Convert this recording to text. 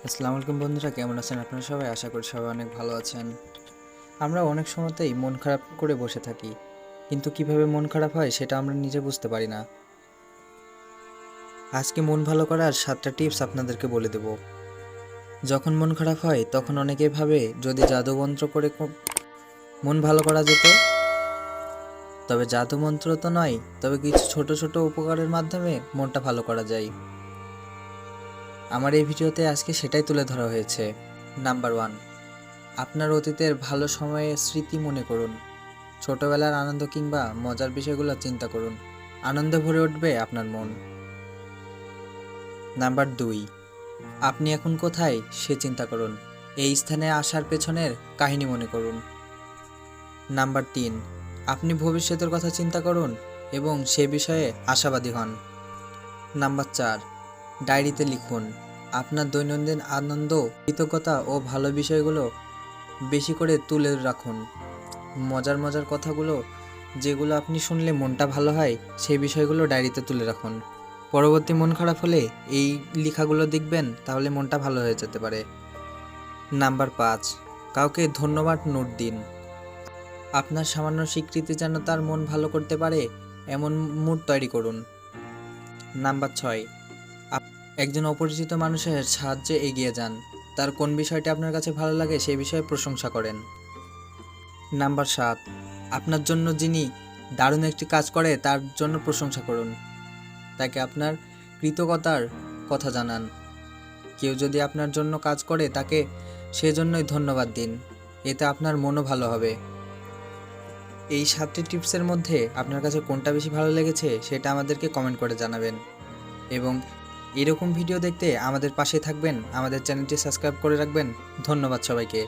আসসালামু আলাইকুম বন্ধুরা, কেমন আছেন আপনারা সবাই? আশা করি সবাই অনেক ভালো আছেন। আমরা অনেক সময়তেই মন খারাপ করে বসে থাকি, কিন্তু কিভাবে মন খারাপ হয় সেটা আমরা নিজে বুঝতে পারি না। আজকে মন ভালো করার 7টা টিপস আপনাদেরকে বলে দেব। যখন মন খারাপ হয় তখন অনেকেই ভাবে যদি জাদুমন্ত্র করে মন ভালো করা যেত। তবে জাদুমন্ত্র তো নয়, তবে কিছু ছোট ছোট উপকারের মাধ্যমে মনটা ভালো করা যায়। আমার এই ভিডিওতে আজকে সেটাই তুলে ধরা হয়েছে। নাম্বার 1, আপনার অতীতের ভালো সময়ের স্মৃতি মনে করুন। ছোটবেলার আনন্দ কিংবা মজার বিষয়গুলো চিন্তা করুন। আনন্দে ভরে উঠবে আপনার মন। নাম্বার 2, আপনি এখন কোথায় সে চিন্তা করুন। এই স্থানে আসার পেছনের কাহিনী মনে করুন। নাম্বার 3, আপনি ভবিষ্যতের কথা চিন্তা করুন এবং সে বিষয়ে আশাবাদী হন। নাম্বার 4, ডায়েরিতে লিখুন। আপনার দৈনন্দিন আনন্দ, কৃতজ্ঞতা ও ভালো বিষয়গুলো বেশি করে তুলে রাখুন। মজার মজার কথাগুলো যেগুলো আপনি শুনলে মনটা ভালো হয়, সেই বিষয়গুলো ডায়েরিতে তুলে রাখুন। পরবর্তী মন খারাপ হলে এই লেখাগুলো দেখবেন, তাহলে মনটা ভালো হয়ে যেতে পারে। নাম্বার 5, কাউকে ধন্যবাদ নোট দিন। আপনার সামান্য স্বীকৃতি যেন তার মন ভালো করতে পারে এমন মুড তৈরি করুন। নাম্বার 6, একজন অপরিচিত মানুষের সাহায্যে এগিয়ে যান। তার কোন বিষয়টি আপনার কাছে ভালো লাগে সেই বিষয়ে প্রশংসা করেন। নাম্বার 7, আপনার জন্য যিনি দারুণ একটি কাজ করে তার জন্য প্রশংসা করুন। তাকে আপনার কৃতজ্ঞতার কথা জানান। কেউ যদি আপনার জন্য কাজ করে তাকে সেজন্যই ধন্যবাদ দিন। এতে আপনার মনও ভালো হবে। এই 7টি টিপসের মধ্যে আপনার কাছে কোনটা বেশি ভালো লেগেছে সেটা আমাদেরকে কমেন্ট করে জানাবেন। এবং এরকম ভিডিও দেখতে আমাদের পাশে থাকবেন, আমাদের চ্যানেলটি সাবস্ক্রাইব করে রাখবেন। ধন্যবাদ সবাইকে।